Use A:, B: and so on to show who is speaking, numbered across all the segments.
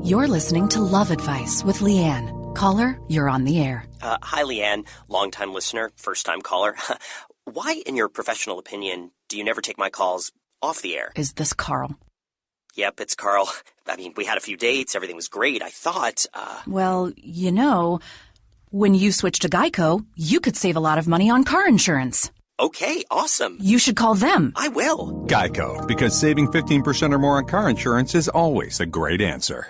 A: You're listening to Love Advice with Leanne. Caller, you're on the air.
B: Hi, Leanne. Long-time listener, first-time caller. Why, in your professional opinion, do you never take my calls off the air?
A: Is this Carl?
B: Yep, it's Carl. I mean, we had a few dates. Everything was great. I thought,
A: Well, you know, when you switch to Geico, you could save a lot of money on car insurance.
B: Okay, awesome.
A: You should call them.
B: I will.
C: Geico, because saving 15% or more on car insurance is always a great answer.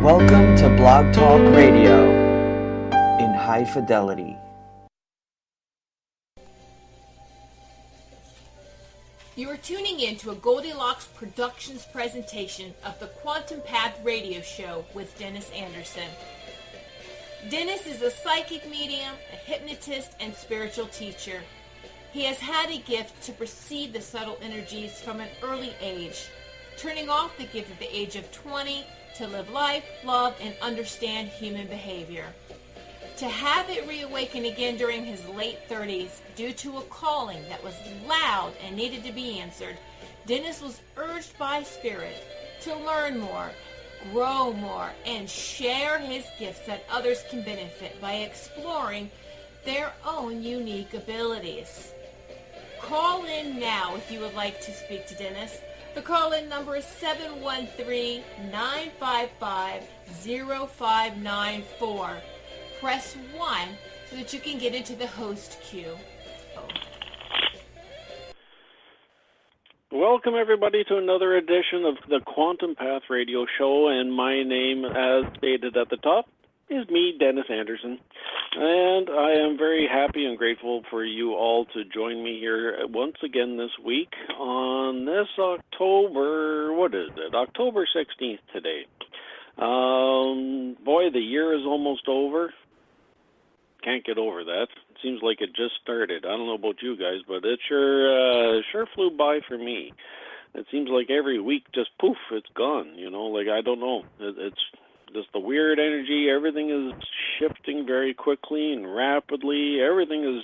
D: Welcome to Blog Talk Radio in high fidelity.
E: You are tuning in to a Goldilocks Productions presentation of the Quantum Path Radio Show with Dennis Anderson. Dennis is a psychic medium, a hypnotist, and spiritual teacher. He has had a gift to perceive the subtle energies from an early age, turning off the gift at the age of 20 to live life, love, and understand human behavior. To have it reawaken again during his late 30s due to a calling that was loud and needed to be answered, Dennis was urged by Spirit to learn more, grow more, and share his gifts that others can benefit by exploring their own unique abilities. Call in now if you would like to speak to Dennis. The call-in number is 713-955-0594. Press 1 so that you can get into the host queue.
F: Welcome, everybody, to another edition of the Quantum Path Radio Show, and my name, as stated at the top, is me, Dennis Anderson, and I am very happy and grateful for you all to join me here once again this week on this October 16th today. Boy, the year is almost over. Can't get over that. It seems like it just started. I don't know about you guys, but it sure flew by for me. It seems like every week just poof, it's gone. You know, like I don't know. It's just the weird energy. Everything is shifting very quickly and rapidly. Everything is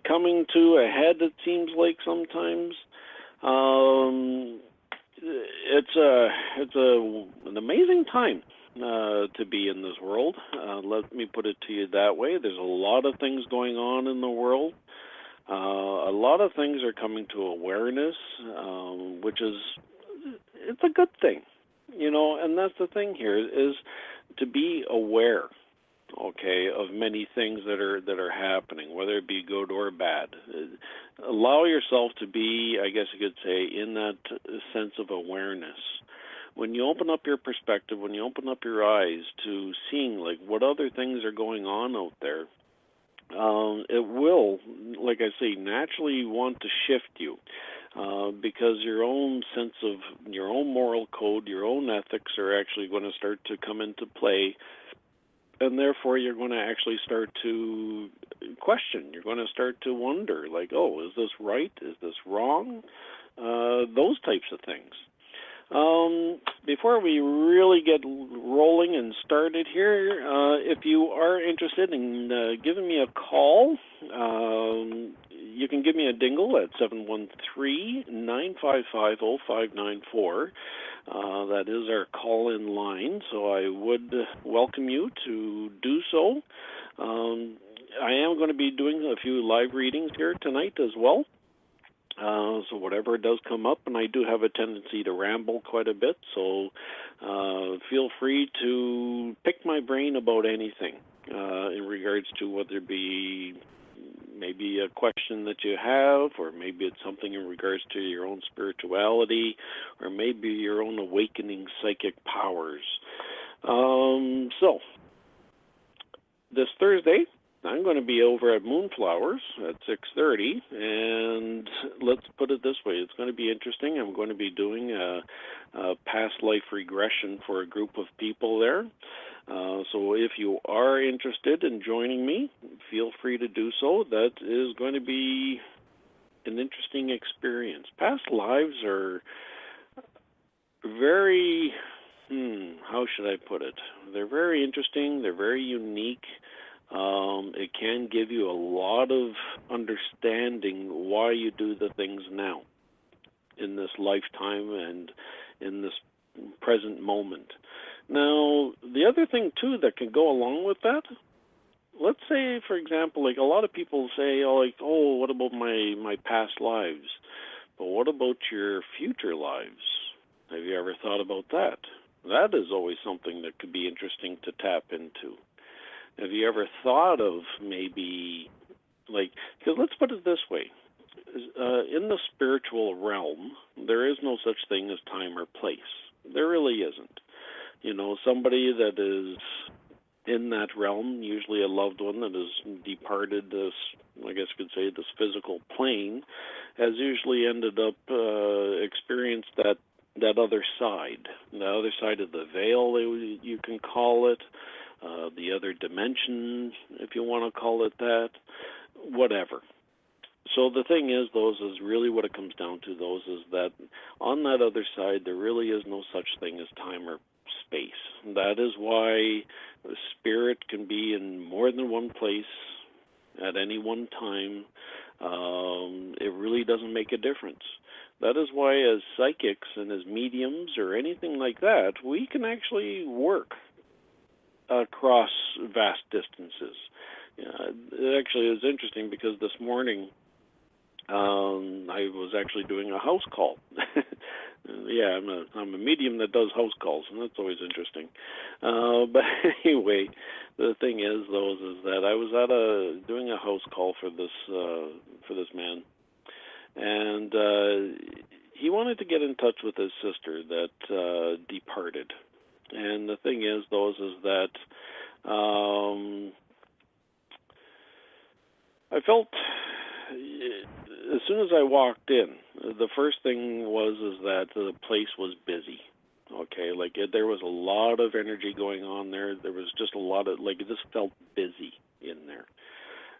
F: coming to a head, it seems like sometimes. It's an amazing time to be in this world. Let me put it to you that way. There's a lot of things going on in the world. A lot of things are coming to awareness, which is, it's a good thing. You know, and that's the thing here, is to be aware, okay, of many things that are happening, whether it be good or bad. Allow yourself to be, I guess you could say, in that sense of awareness. When you open up your perspective, when you open up your eyes to seeing, like, what other things are going on out there, it will, like I say, naturally want to shift you. Because your own sense of your own moral code, your own ethics are actually going to start to come into play, and therefore you're going to actually start to question. You're going to start to wonder, like, oh, is this right? Is this wrong? Those types of things. Before we really get rolling and started here, if you are interested in giving me a call, you can give me a dingle at 713-955-0594. That is our call-in line, so I would welcome you to do so. I am going to be doing a few live readings here tonight as well. So whatever does come up, and I do have a tendency to ramble quite a bit, so feel free to pick my brain about anything in regards to whether it be maybe a question that you have, or maybe it's something in regards to your own spirituality, or maybe your own awakening psychic powers. So, this Thursday, I'm going to be over at Moonflowers at 6:30, and let's put it this way, it's going to be interesting. I'm going to be doing a past life regression for a group of people there. So if you are interested in joining me, feel free to do so. That is going to be an interesting experience. Past lives are very, how should I put it? They're very interesting. They're very unique. It can give you a lot of understanding why you do the things now in this lifetime and in this present moment. Now, the other thing, too, that can go along with that, let's say, for example, like a lot of people say, oh, what about my past lives? But what about your future lives? Have you ever thought about that? That is always something that could be interesting to tap into. Have you ever thought of maybe, because let's put it this way. In the spiritual realm, there is no such thing as time or place. There really isn't. Somebody that is in that realm, usually a loved one that has departed this, I guess you could say, this physical plane, has usually ended up experienced that other side, the other side of the veil, you can call it, the other dimension, if you want to call it that, whatever. So the thing is, is really what it comes down to, is that on that other side, there really is no such thing as time or space. That is why the spirit can be in more than one place at any one time. It really doesn't make a difference. That is why as psychics and as mediums or anything like that, we can actually work across vast distances. It actually is interesting because this morning I was actually doing a house call. Yeah, I'm a medium that does house calls, and that's always interesting. But anyway, the thing is, is that I was doing a house call for this man, and he wanted to get in touch with his sister that departed. And the thing is, is that I felt, as soon as I walked in, the first thing is that the place was busy. Okay, there was a lot of energy going on there. There was just a lot of, it just felt busy in there.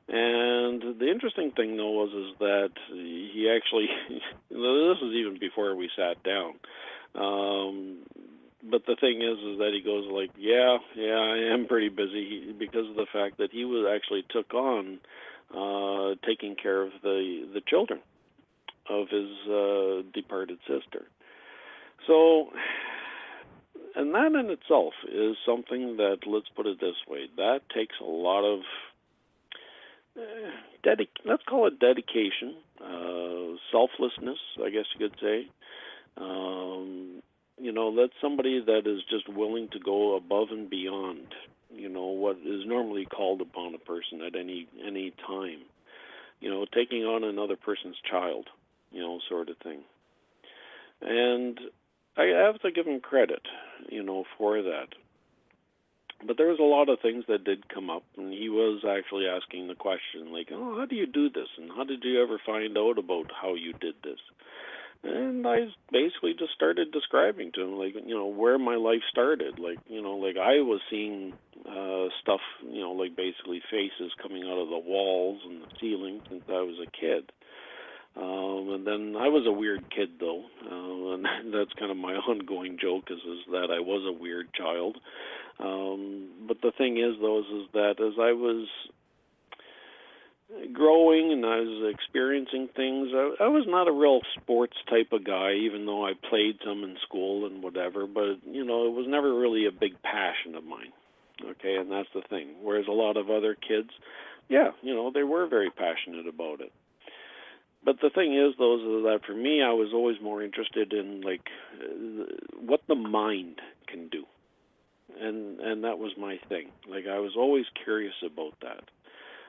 F: And the interesting thing, though, is that he actually, this was even before we sat down, but the thing is that he goes yeah, I am pretty busy, because of the fact that he actually took on taking care of the children of his departed sister. So, and that in itself is something that, let's put it this way, that takes a lot of, let's call it dedication, selflessness, I guess you could say. That's somebody that is just willing to go above and beyond, what is normally called upon a person at any time. Taking on another person's child, sort of thing. And I have to give him credit, for that. But there was a lot of things that did come up, and he was actually asking the question, how do you do this? And how did you ever find out about how you did this? And I basically just started describing to him, where my life started. I was seeing stuff, basically faces coming out of the walls and the ceiling since I was a kid. And then I was a weird kid, though, and that's kind of my ongoing joke is that I was a weird child. But the thing is that as I was growing and I was experiencing things, I was not a real sports type of guy, even though I played some in school and whatever, but, it was never really a big passion of mine, okay, and that's the thing. Whereas a lot of other kids, yeah, they were very passionate about it. But the thing is, is that for me, I was always more interested in, what the mind can do, and that was my thing. I was always curious about that.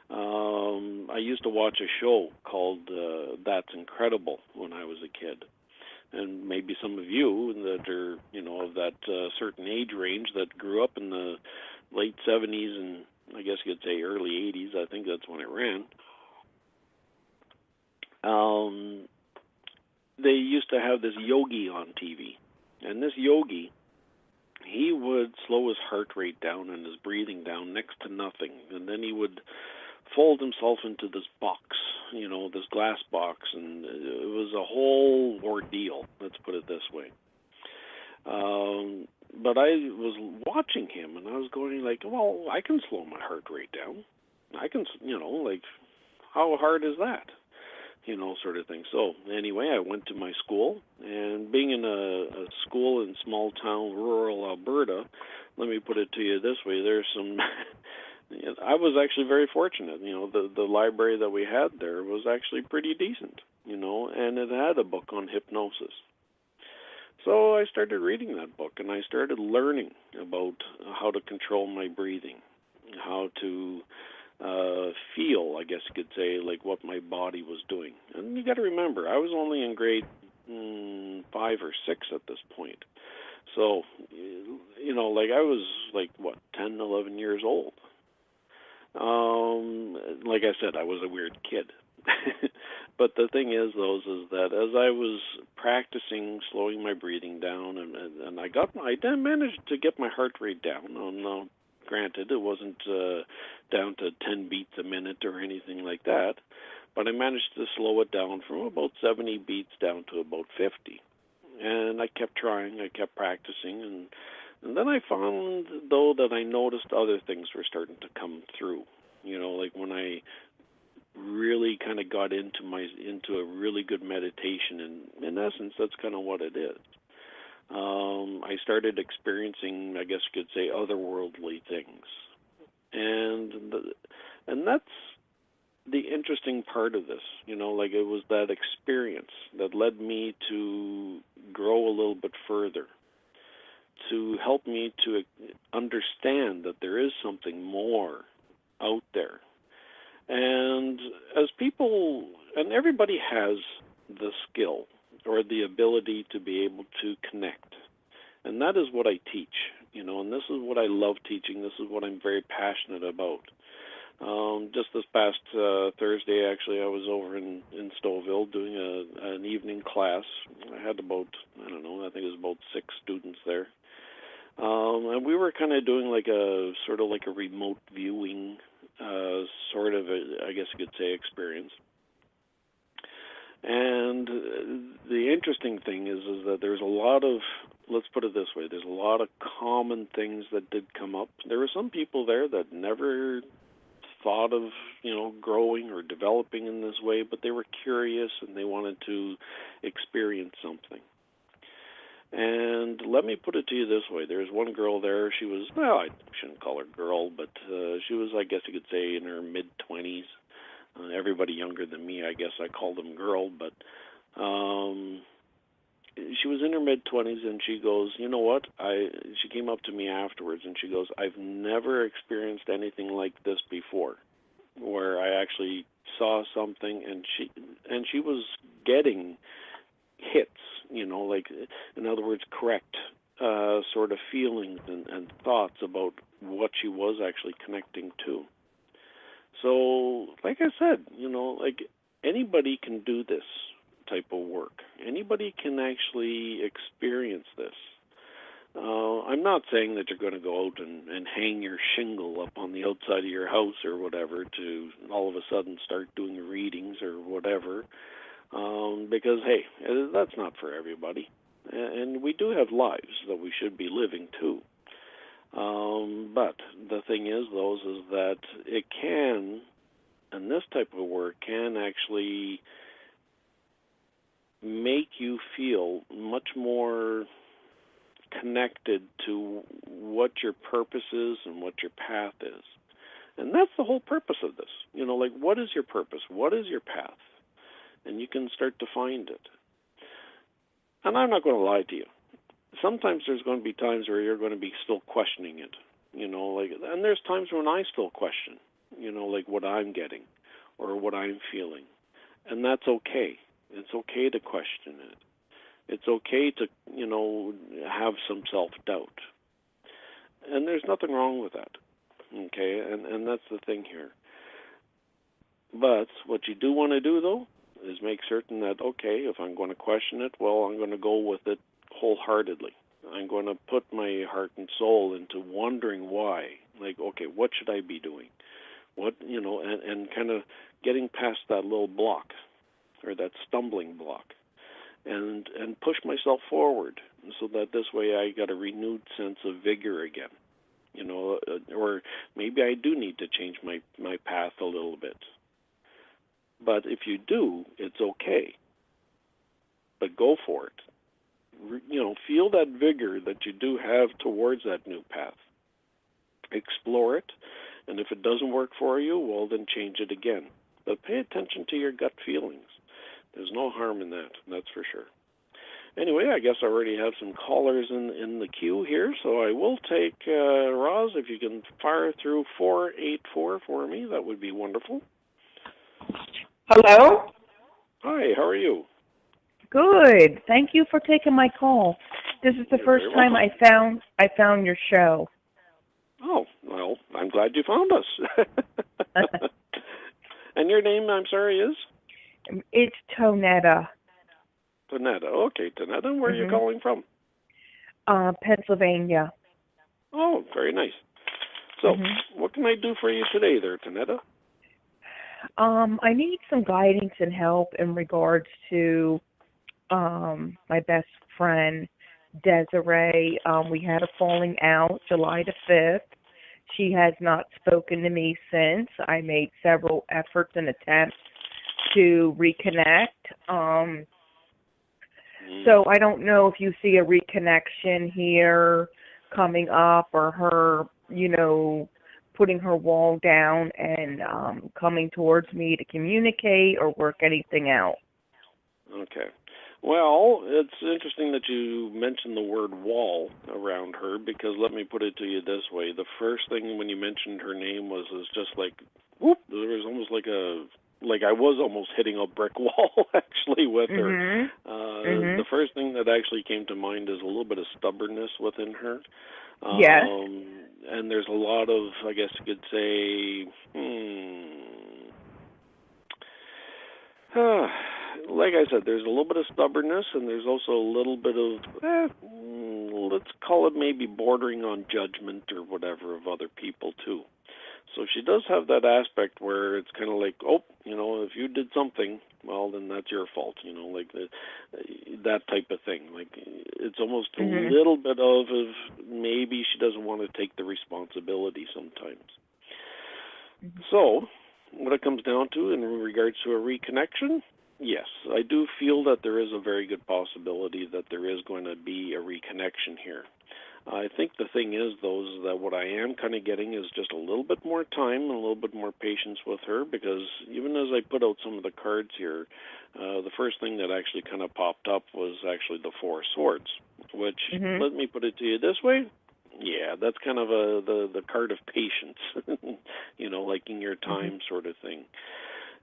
F: I used to watch a show called That's Incredible when I was a kid. And maybe some of you that are, of that certain age range that grew up in the late 70s and I guess you could say early 80s, I think that's when it ran. They used to have this yogi on TV. And this yogi, he would slow his heart rate down and his breathing down next to nothing. And then he would fold himself into this box, this glass box, and it was a whole ordeal, let's put it this way. But I was watching him, and I was going well, I can slow my heart rate down. I can, how hard is that? sort of thing. So anyway, I went to my school, and being in a school in small town, rural Alberta, let me put it to you this way, there's some, I was actually very fortunate. The library that we had there was actually pretty decent, and it had a book on hypnosis. So I started reading that book, and I started learning about how to control my breathing, how to feel, I guess you could say, like what my body was doing. And you got to remember, I was only in grade 5 or 6 at this point. So, I was 10, 11 years old. Like I said, I was a weird kid. But the thing is, is that as I was practicing slowing my breathing down, and I then managed to get my heart rate down. Granted, it wasn't down to 10 beats a minute or anything like that, but I managed to slow it down from about 70 beats down to about 50. And I kept trying, I kept practicing, and then I found, though, that I noticed other things were starting to come through. Like when I really kind of got into a really good meditation, and in essence, that's kind of what it is. I started experiencing, I guess you could say, otherworldly things, and that's the interesting part of this. It was that experience that led me to grow a little bit further, to help me to understand that there is something more out there. And as people, and everybody has the skill or the ability to be able to connect. And that is what I teach, and this is what I love teaching. This is what I'm very passionate about. Just this past Thursday, actually, I was over in Stouffville doing an evening class. I had about, I think it was about 6 students there. And we were kind of doing sort of like a remote viewing sort of, I guess you could say, experience. And the interesting thing is that there's a lot of, let's put it this way, there's a lot of common things that did come up. There were some people there that never thought of, growing or developing in this way, but they were curious and they wanted to experience something. And let me put it to you this way. There's one girl there. She was, well, I shouldn't call her girl, but she was, I guess you could say, in her mid-20s. Everybody younger than me, I guess I called them girl, but she was in her mid-20s, and she goes, you know what? She came up to me afterwards, and she goes, I've never experienced anything like this before, where I actually saw something, and she was getting hits, in other words, correct sort of feelings and thoughts about what she was actually connecting to. So, like I said, anybody can do this type of work. Anybody can actually experience this. I'm not saying that you're going to go out and hang your shingle up on the outside of your house or whatever to all of a sudden start doing readings or whatever, because, hey, that's not for everybody. And we do have lives that we should be living too. But the thing is, is that it can, and this type of work can actually make you feel much more connected to what your purpose is and what your path is. And that's the whole purpose of this. What is your purpose? What is your path? And you can start to find it. And I'm not going to lie to you. Sometimes there's going to be times where you're going to be still questioning it, and there's times when I still question, what I'm getting or what I'm feeling. And that's okay. It's okay to question it. It's okay to, have some self-doubt. And there's nothing wrong with that, okay? And that's the thing here. But what you do want to do, though, is make certain that, okay, if I'm going to question it, well, I'm going to go with it wholeheartedly. I'm going to put my heart and soul into wondering why. Okay, what should I be doing? What, and kind of getting past that little block or that stumbling block and push myself forward so that this way I got a renewed sense of vigor again. Or maybe I do need to change my path a little bit. But if you do, it's okay. But go for it. Feel that vigor that you do have towards that new path. Explore it, and if it doesn't work for you, well, then change it again. But pay attention to your gut feelings. There's no harm in that, that's for sure. Anyway, I guess I already have some callers in the queue here, so I will take Roz, if you can fire through 484 for me, that would be wonderful.
G: Hello?
F: Hi, how are you?
G: Good. Thank you for taking my call. This is the
F: You're
G: first
F: very
G: time
F: welcome.
G: I found your show.
F: Oh, well, I'm glad you found us. And your name, I'm sorry, is?
G: It's Tonetta.
F: Tonetta. Okay, Tonetta. Where are you calling from?
G: Pennsylvania.
F: Oh, very nice. So, what can I do for you today there, Tonetta?
G: I need some guidance and help in regards to my best friend, Desiree. We had a falling out July the 5th. She has not spoken to me since. I made several efforts and attempts to reconnect. So I don't know if you see a reconnection here coming up, or her, putting her wall down and coming towards me to communicate or work anything out.
F: Okay. Well, it's interesting that you mentioned the word wall around her, because let me put it to you this way. The first thing when you mentioned her name was just like, whoop, there was almost like I was almost hitting a brick wall, actually, with her. The first thing that actually came to mind is a little bit of stubbornness within her.
G: Yes.
F: And there's a lot of, I guess you could say, like I said, there's a little bit of stubbornness, and there's also a little bit of, let's call it maybe bordering on judgment or whatever of other people, too. So she does have that aspect where it's kind of like, if you did something, well, then that's your fault, like that type of thing. Like, it's almost a little bit of maybe she doesn't want to take the responsibility sometimes. So what it comes down to in regards to a reconnection, yes, I do feel that there is a very good possibility that there is going to be a reconnection here. I think the thing is, though, is that what I am kind of getting is just a little bit more time and a little bit more patience with her, because even as I put out some of the cards here, the first thing that actually kind of popped up was actually the Four of Swords, which, let me put it to you this way, yeah, that's kind of the card of patience, liking your time sort of thing.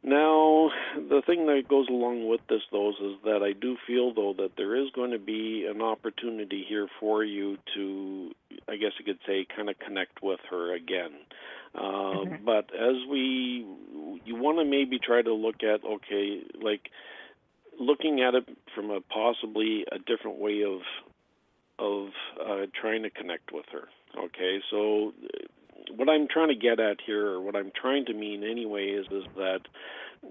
F: Now, the thing that goes along with this, though, is that I do feel, though, that there is going to be an opportunity here for you to, I guess you could say, kind of connect with her again. But as you want to maybe try to look at, okay, like looking at it from a possibly a different way of trying to connect with her. Okay, so what I'm trying to get at here, or what I'm trying to mean anyway, is that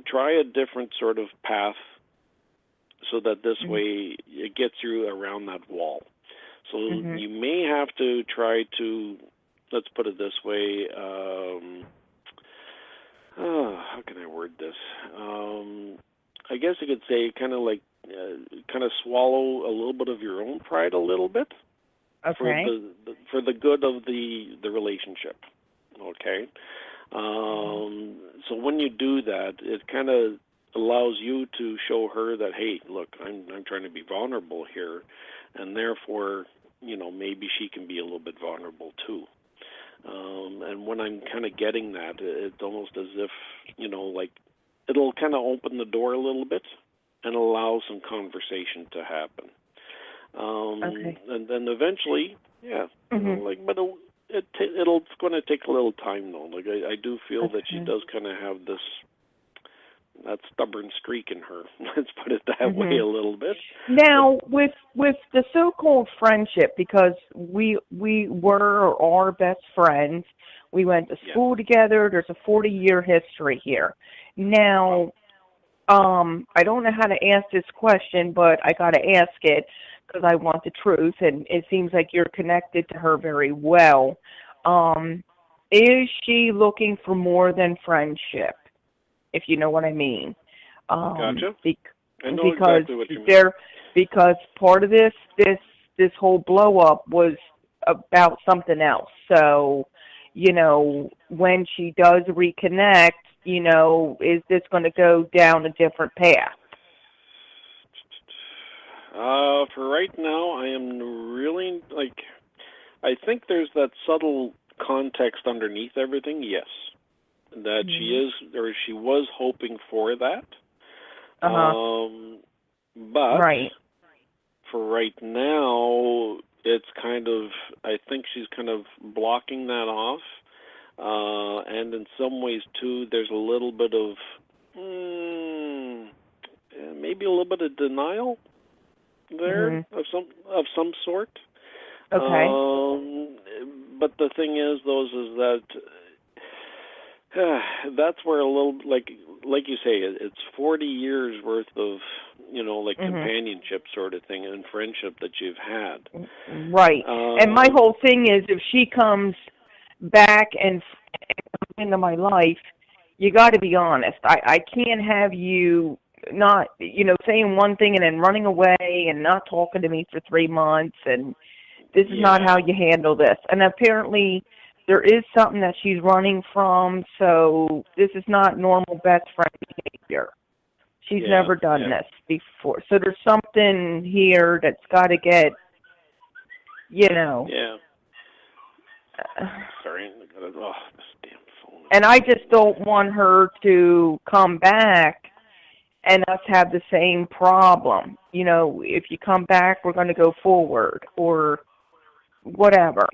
F: try a different sort of path so that this way it gets you around that wall. So you may have to try to, let's put it this way, how can I word this? I guess you could say kind of swallow a little bit of your own pride a little bit.
G: Okay.
F: For the good of the relationship, okay? So when you do that, it kind of allows you to show her that, hey, look, I'm trying to be vulnerable here, and therefore, maybe she can be a little bit vulnerable too. And when I'm kind of getting that, it's almost as if, like it'll kind of open the door a little bit and allow some conversation to happen. And then eventually, but it's going to take a little time, though. Like I do feel that she does kind of have that stubborn streak in her. Let's put it that way a little bit.
G: Now, with the so-called friendship, because we were or are best friends, we went to school together. There's a 40-year history here. Now, I don't know how to ask this question, but I got to ask it, because I want the truth, and it seems like you're connected to her very well. Is she looking for more than friendship? if you know what I mean.
F: Gotcha. I know
G: Because
F: exactly what you mean.
G: because part of this whole blow up was about something else. So, when she does reconnect, is this going to go down a different path?
F: For right now, I am really, I think there's that subtle context underneath everything, yes. That she was hoping for that. But
G: right.
F: for right now, it's I think she's kind of blocking that off. And in some ways, too, there's a little bit of, maybe a little bit of denial there of some sort.
G: Okay.
F: But the thing is, is that that's where a little, like you say, it's 40 years worth of, companionship sort of thing and friendship that you've had.
G: Right. And my whole thing is, if she comes back and into my life, you got to be honest. I can't have you not, saying one thing and then running away and not talking to me for 3 months, and this is not how you handle this. And apparently there is something that she's running from, so this is not normal best friend behavior. She's never done this before. So there's something here that's got to get,
F: Yeah. Sorry, this damn phone.
G: And I just don't want her to come back and us have the same problem. If you come back, we're going to go forward or whatever.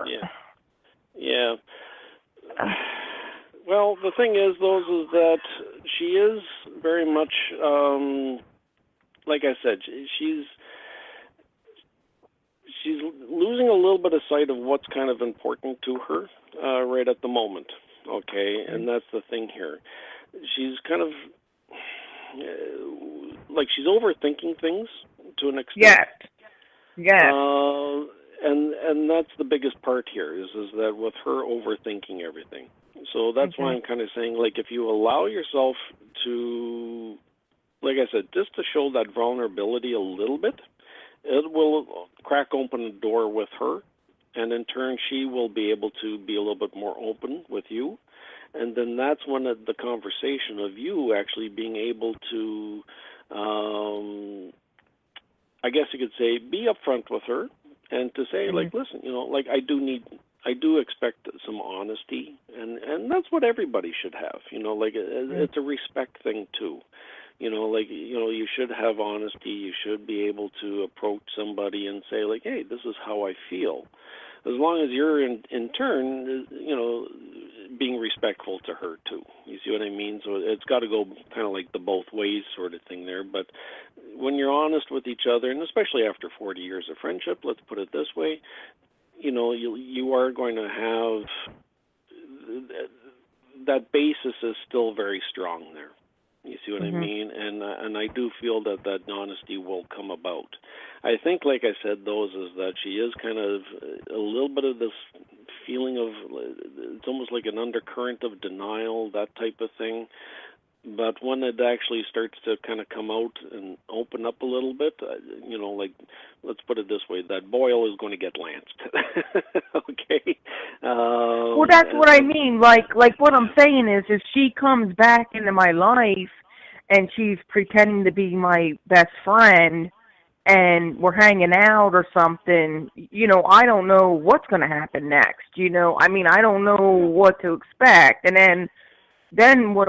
F: Yeah. Well, the thing is, is that she is very much, like I said, she's losing a little bit of sight of what's kind of important to her right at the moment. Okay, and that's the thing here. She's kind of she's overthinking things to an extent.
G: Yes.
F: And that's the biggest part here is that with her overthinking everything. So that's why I'm kind of saying, if you allow yourself to, like I said, just to show that vulnerability a little bit, it will crack open a door with her, and in turn she will be able to be a little bit more open with you. And then that's when the conversation of you actually being able to, I guess you could say, be upfront with her and to say, listen, I do expect some honesty, and that's what everybody should have. It's a respect thing too. You should have honesty. You should be able to approach somebody and say, hey, this is how I feel. As long as you're in turn, being respectful to her too. You see what I mean? So it's got to go kind of like the both ways sort of thing there. But when you're honest with each other, and especially after 40 years of friendship, let's put it this way, you are going to have that basis is still very strong there. You see what I mean? And I do feel that honesty will come about. I think, like I said, is that she is kind of a little bit of this feeling of, it's almost like an undercurrent of denial, that type of thing. But when it actually starts to kind of come out and open up a little bit, let's put it this way, that boil is going to get lanced. Okay?
G: Well, that's what I mean. Like what I'm saying is, if she comes back into my life and she's pretending to be my best friend and we're hanging out or something, I don't know what's going to happen next. I don't know what to expect. And then what,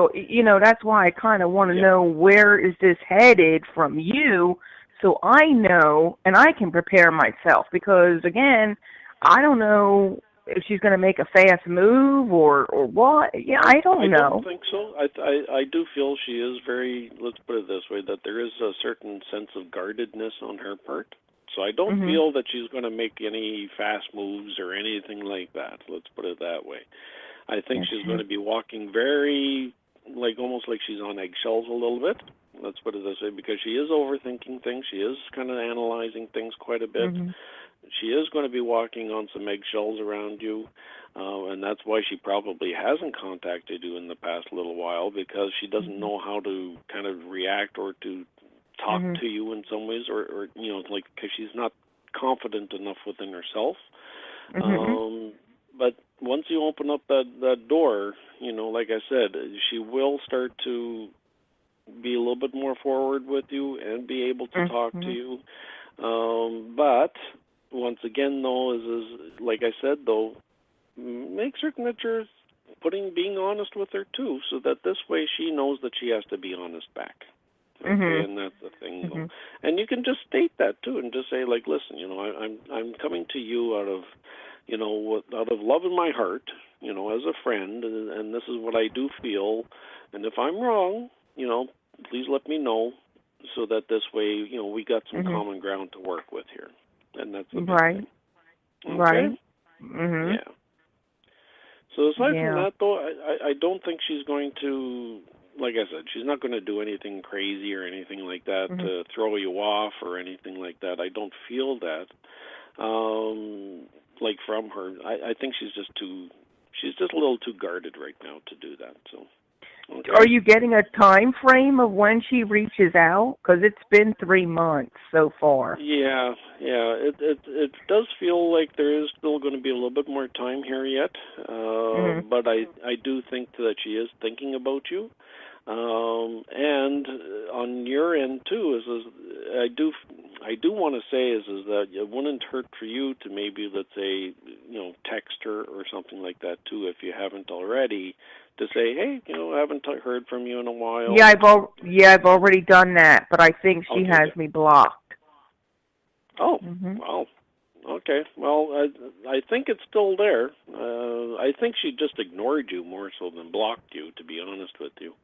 G: that's why I kind of want to know, where is this headed from you, so I know and I can prepare myself, because again, I don't know if she's going to make a fast move or what. Yeah, I don't know.
F: I don't think so. I do feel she is very, let's put it this way, that there is a certain sense of guardedness on her part. So I don't feel that she's going to make any fast moves or anything like that. Let's put it that way. I think she's going to be walking very, almost like she's on eggshells a little bit. Let's put it this way, because she is overthinking things. She is kind of analyzing things quite a bit. She is going to be walking on some eggshells around you. And that's why she probably hasn't contacted you in the past little while, because she doesn't know how to kind of react or to talk to you in some ways, or like, because she's not confident enough within herself. But once you open up that door, like I said, she will start to be a little bit more forward with you and be able to talk to you. But once again, though, is like I said, though, make certain that you're being honest with her too, so that this way she knows that she has to be honest back. Okay, and that's the thing, though. And you can just state that too, and just say, like, listen, I'm coming to you out of, out of love in my heart, as a friend, and this is what I do feel. And if I'm wrong, please let me know, so that this way, we got some common ground to work with here. And that's the big thing. Okay?
G: Right.
F: Yeah. So aside from that, though, I don't think she's going to, like I said, she's not going to do anything crazy or anything like that to throw you off or anything like that. I don't feel that, like, from her. I think she's just a little too guarded right now to do that. So. Okay.
G: Are you getting a time frame of when she reaches out? Because it's been 3 months so far.
F: Yeah. It does feel like there is still going to be a little bit more time here yet, but I do think that she is thinking about you, and on your end too I do want to say is that it wouldn't hurt for you to maybe, let's say, text her or something like that too, if you haven't already, to say, hey, I haven't heard from you in a while.
G: Yeah, I've already done that, but I think she has me blocked.
F: Oh, well, okay. Well, I think it's still there. I think she just ignored you more so than blocked you, to be honest with you.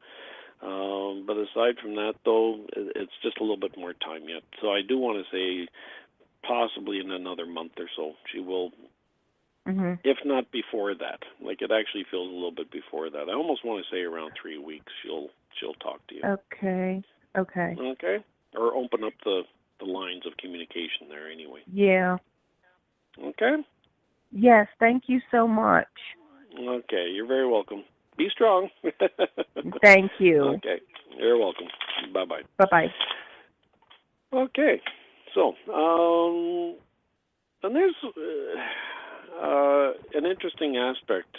F: But aside from that, though, it's just a little bit more time yet. So I do want to say possibly in another month or so she will. If not before that, like, it actually feels a little bit before that. I almost want to say around 3 weeks she'll talk to you.
G: Okay.
F: Okay. Or open up the lines of communication there anyway.
G: Yeah.
F: Okay.
G: Yes. Thank you so much.
F: Okay. You're very welcome. Be strong.
G: Thank you.
F: Okay. You're welcome. Bye-bye.
G: Bye-bye.
F: Okay. So, and there's an interesting aspect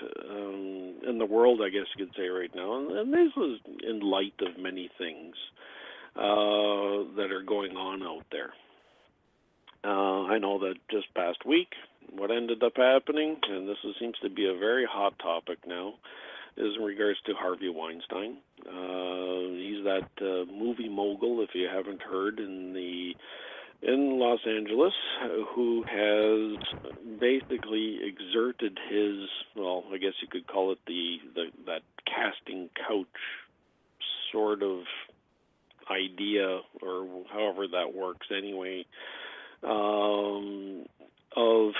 F: in the world, I guess you could say, right now, and this is in light of many things that are going on out there. I know that just past week, what ended up happening, and seems to be a very hot topic now, is in regards to Harvey Weinstein. He's that movie mogul, if you haven't heard, in Los Angeles, who has basically exerted his, well, I guess you could call it that casting couch sort of idea, or however that works anyway, of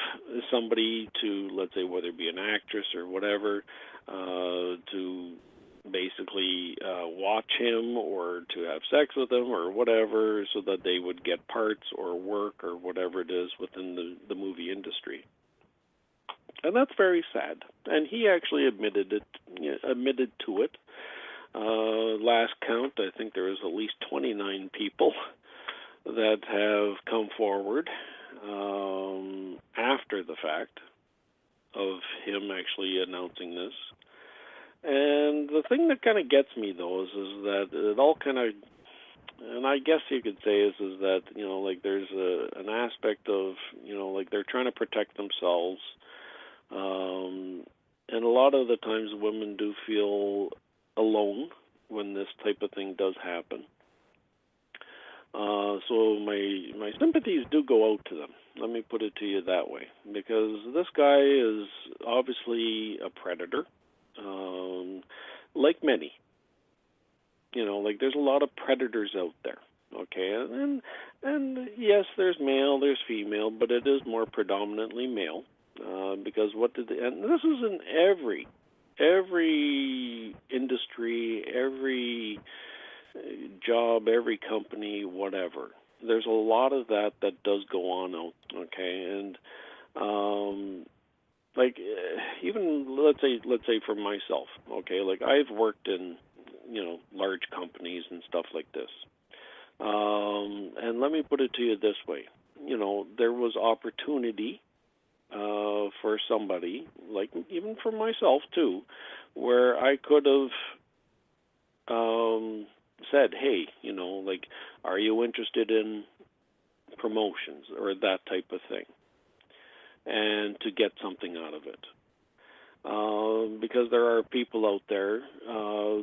F: somebody to, let's say, whether it be an actress or whatever, to basically watch him or to have sex with him or whatever, so that they would get parts or work or whatever it is within the movie industry. And that's very sad. And he actually admitted to it. Last count, I think there was at least 29 people that have come forward after the fact of him actually announcing this. And the thing that kind of gets me, though, is that it all kind of, and I guess you could say is that, like, there's an aspect of, like, they're trying to protect themselves. And a lot of the times women do feel alone when this type of thing does happen. So my sympathies do go out to them. Let me put it to you that way. Because this guy is obviously a predator. Like many. Like, there's a lot of predators out there. Okay, and yes, there's male, there's female, but it is more predominantly male. Because and this is in every industry, every job, every company, whatever. There's a lot of that does go on out, okay? And like even let's say for myself, okay, like I've worked in large companies and stuff like this, and let me put it to you this way, there was opportunity for somebody, like even for myself too, where I could have said, hey, like, are you interested in promotions or that type of thing, and to get something out of it. Because there are people out there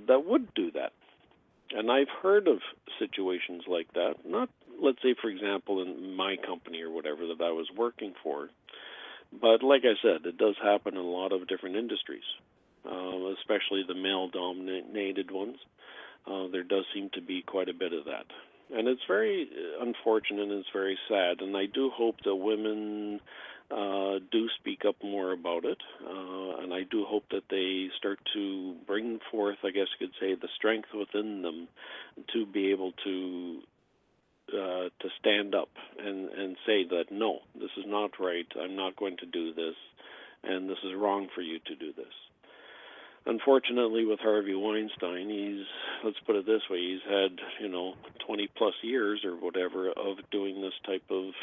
F: that would do that. And I've heard of situations like that, not, let's say, for example, in my company or whatever that I was working for, but like I said, it does happen in a lot of different industries, especially the male-dominated ones. There does seem to be quite a bit of that. And it's very unfortunate and it's very sad. And I do hope that women do speak up more about it. And I do hope that they start to bring forth, I guess you could say, the strength within them to be able to stand up and say that, no, this is not right. I'm not going to do this. And this is wrong for you to do this. Unfortunately, with Harvey Weinstein, let's put it this way, he's had, 20 plus years or whatever of doing this type of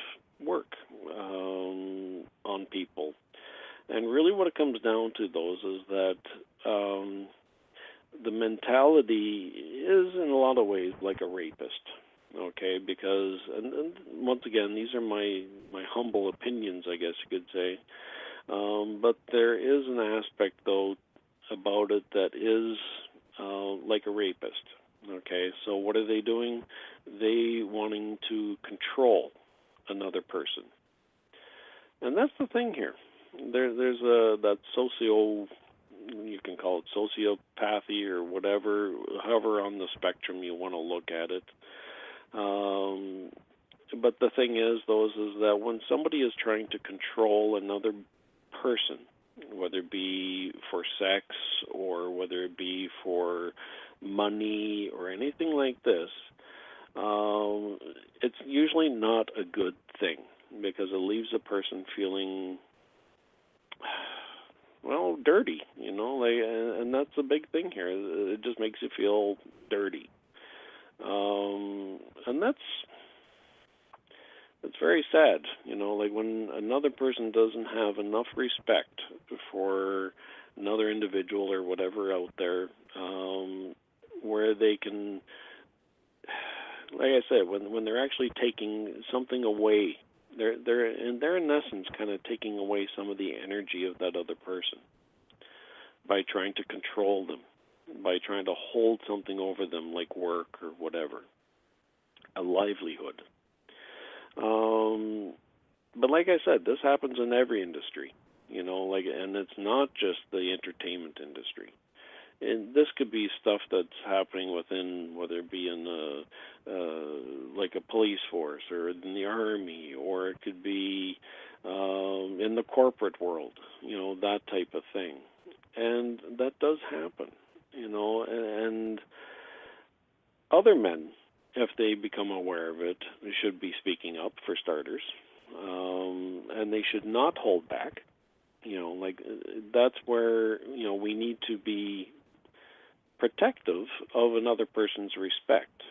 F: work on people. And really what it comes down to, those, is that the mentality is in a lot of ways like a rapist, okay? Because, and once again, these are my humble opinions, I guess you could say. But there is an aspect, though, about it that is like a rapist. Okay, so what are they doing? They wanting to control another person, and that's the thing here. There's that you can call it sociopathy or whatever, however on the spectrum you want to look at it. But the thing is, though, is that when somebody is trying to control another person, whether it be for sex or whether it be for money or anything like this, it's usually not a good thing because it leaves a person feeling, well, dirty, and that's a big thing here. It just makes you feel dirty. And it's very sad, like when another person doesn't have enough respect for another individual or whatever out there, where they can, like I said, when they're actually taking something away, they're in essence kind of taking away some of the energy of that other person by trying to control them, by trying to hold something over them like work or whatever, a livelihood. But like I said, this happens in every industry, and it's not just the entertainment industry. And this could be stuff that's happening within, whether it be in like a police force or in the army, or it could be in the corporate world, that type of thing. And that does happen, and other men, if they become aware of it, they should be speaking up, for starters, and they should not hold back. That's where, we need to be protective of another person's respect,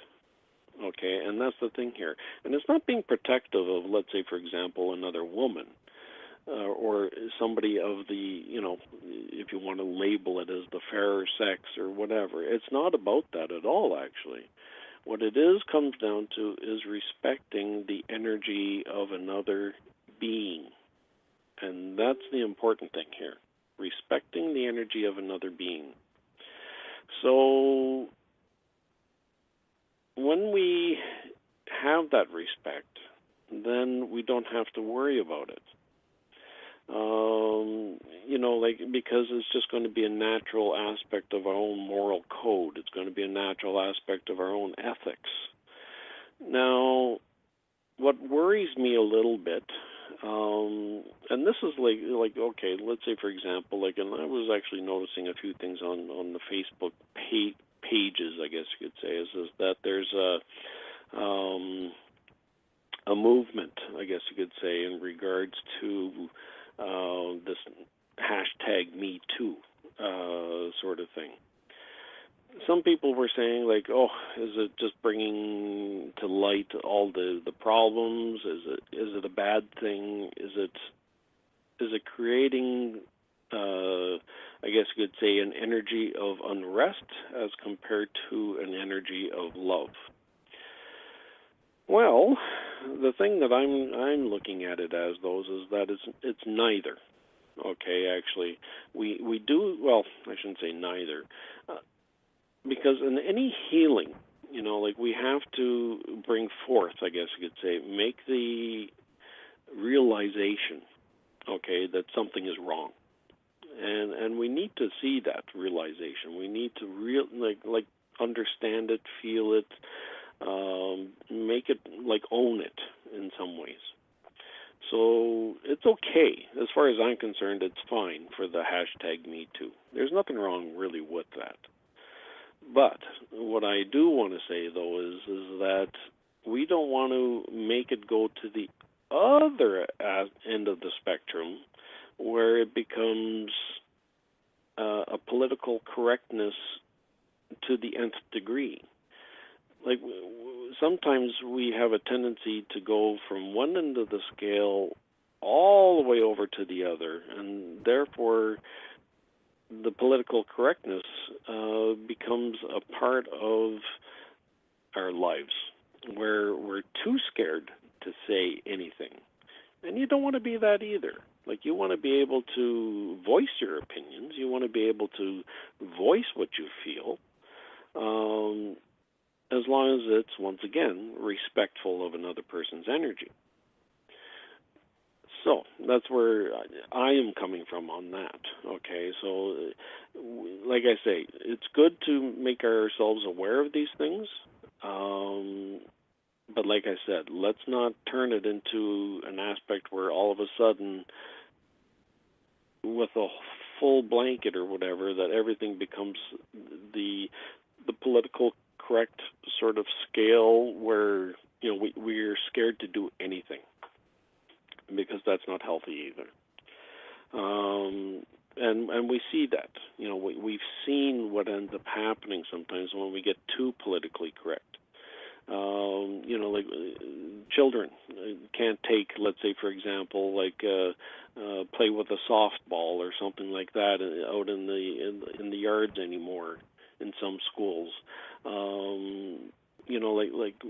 F: okay? And that's the thing here. And it's not being protective of, let's say, for example, another woman, or somebody of the, if you want to label it as the fairer sex or whatever. It's not about that at all, actually. What it comes down to is respecting the energy of another being. And that's the important thing here, respecting the energy of another being. So when we have that respect, then we don't have to worry about it. Because it's just going to be a natural aspect of our own moral code. It's going to be a natural aspect of our own ethics. Now, what worries me a little bit, and this is like okay, let's say, for example, and I was actually noticing a few things on the Facebook pages, I guess you could say, is that there's a movement, I guess you could say, in regards to this #MeToo sort of thing. Some people were saying, like, oh, is it just bringing to light all the problems? Is it a bad thing? Is it creating, I guess you could say, an energy of unrest as compared to an energy of love? Well, the thing that I'm looking at it as, though, is that it's neither. Okay, actually, we do, well, I shouldn't say neither, because in any healing, like, we have to bring forth, I guess you could say, make the realization, okay, that something is wrong. And we need to see that realization. We need to like understand it, feel it, make it, like, own it in some ways. So it's okay. As far as I'm concerned, it's fine for the #MeToo. There's nothing wrong really with that. But what I do want to say, though, is that we don't want to make it go to the other end of the spectrum, where it becomes a political correctness to the nth degree. Like, sometimes we have a tendency to go from one end of the scale all the way over to the other, and therefore the political correctness becomes a part of our lives, where we're too scared to say anything. And you don't want to be that either. Like, you want to be able to voice your opinions. You want to be able to voice what you feel, as long as it's, once again, respectful of another person's energy. So that's where I am coming from on that. Okay, so like I say, it's good to make ourselves aware of these things. But like I said, let's not turn it into an aspect where all of a sudden, with a full blanket or whatever, that everything becomes the political correct sort of scale where, we're scared to do anything, because that's not healthy either. And we see that. We've seen what ends up happening sometimes when we get too politically correct. Like, children can't take, let's say, for example, like play with a softball or something like that out in the yards anymore in some schools. Like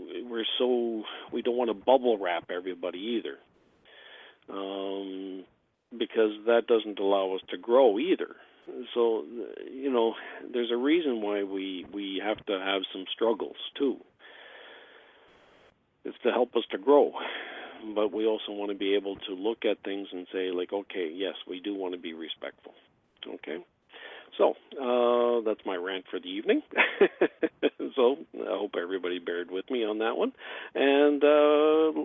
F: we don't want to bubble wrap everybody either, because that doesn't allow us to grow either. So, there's a reason why we have to have some struggles too. It's to help us to grow, but we also want to be able to look at things and say, like, okay, yes, we do want to be respectful. Okay? So, that's my rant for the evening. So, I hope everybody bared with me on that one. And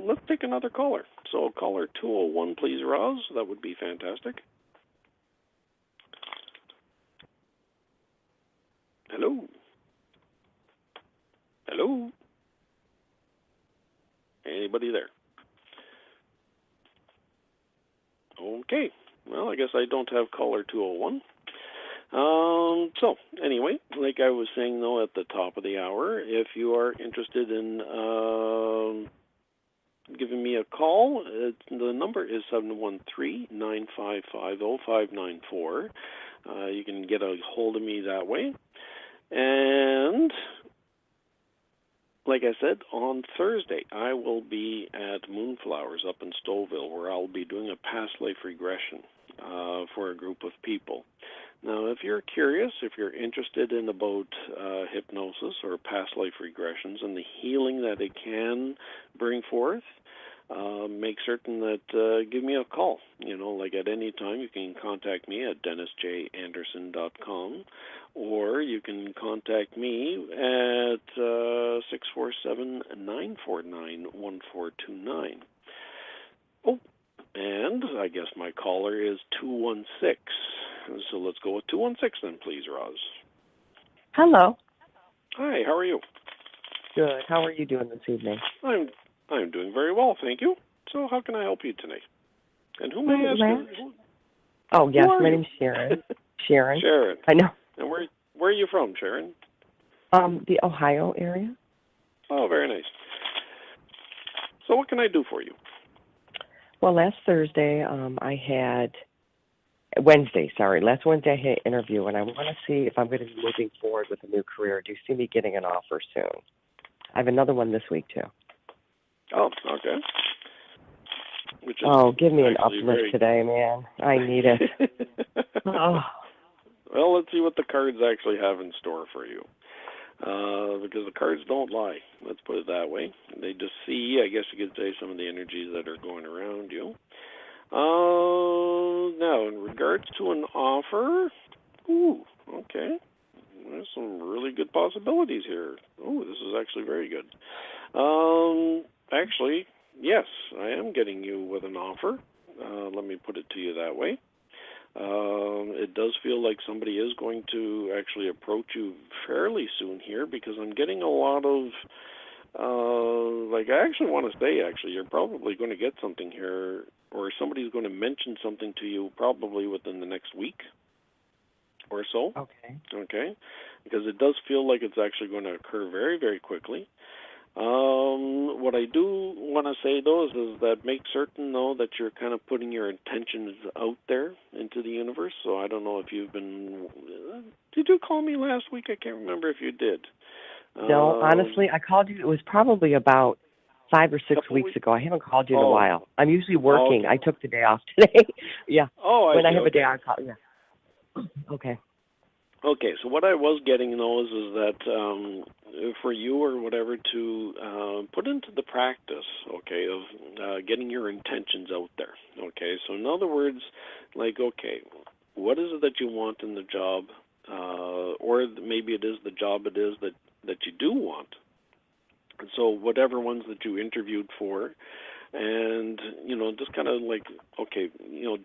F: let's take another caller. So, caller 201, please, Roz. That would be fantastic. Hello? Hello? Anybody there? Okay. Well, I guess I don't have caller 201. So, anyway, like I was saying, though, at the top of the hour, if you are interested in giving me a call, the number is 713-955-0594. You can get a hold of me that way. And like I said, on Thursday, I will be at Moonflowers up in Stouffville, where I'll be doing a past life regression for a group of people. Now, if you're curious, if you're interested in about hypnosis or past life regressions and the healing that it can bring forth, make certain that give me a call. Like at any time, you can contact me at dennisjanderson.com, or you can contact me at 647-949-1429. Oh, and I guess my caller is 216. So let's go with 216 then, please, Roz.
G: Hello.
F: Hi, how are you?
D: Good. How are you doing this evening?
F: I'm doing very well, thank you. So how can I help you tonight? And who may I ask?
H: Oh, yes,
F: Who are
H: my
F: you?
H: name's Sharon. Sharon.
F: Sharon.
H: I know.
F: And where are you from, Sharon?
H: The Ohio area.
F: Oh, very nice. So what can I do for you?
H: Well, last Wednesday, last Wednesday I had an interview, and I want to see if I'm going to be moving forward with a new career. Do you see me getting an offer soon? I have another one this week, too.
F: Oh, okay.
H: Give me an uplift today, man. I need it. Oh.
F: Well, let's see what the cards actually have in store for you. Because the cards don't lie. Let's put it that way. They just see, I guess you could say, some of the energies that are going around you. Now, in regards to an offer, okay. There's some really good possibilities here. This is actually very good. Actually, yes, I am getting you with an offer. Let me put it to you that way. It does feel like somebody is going to actually approach you fairly soon here, because I'm getting a lot of, I actually want to say, you're probably going to get something here, or somebody's going to mention something to you probably within the next week or so. Okay. Because it does feel like it's actually going to occur very, very quickly. What I do want to say, though, is that make certain, though, that you're kind of putting your intentions out there into the universe. So I don't know if you've been... Did you call me last week? I can't remember if you did.
H: No, honestly, I called you. It was probably about 5 or 6 weeks ago. I haven't called you in a while. I'm usually working.
F: Okay.
H: I took the day off today. Yeah. When I have a day, I'll call. Yeah. Okay.
F: Okay, so what I was getting, though, is that for you or whatever to put into the practice, okay, of getting your intentions out there, okay? So in other words, what is it that you want in the job, or maybe it is the job it is that you do want. And so whatever ones that you interviewed for, and, just kind of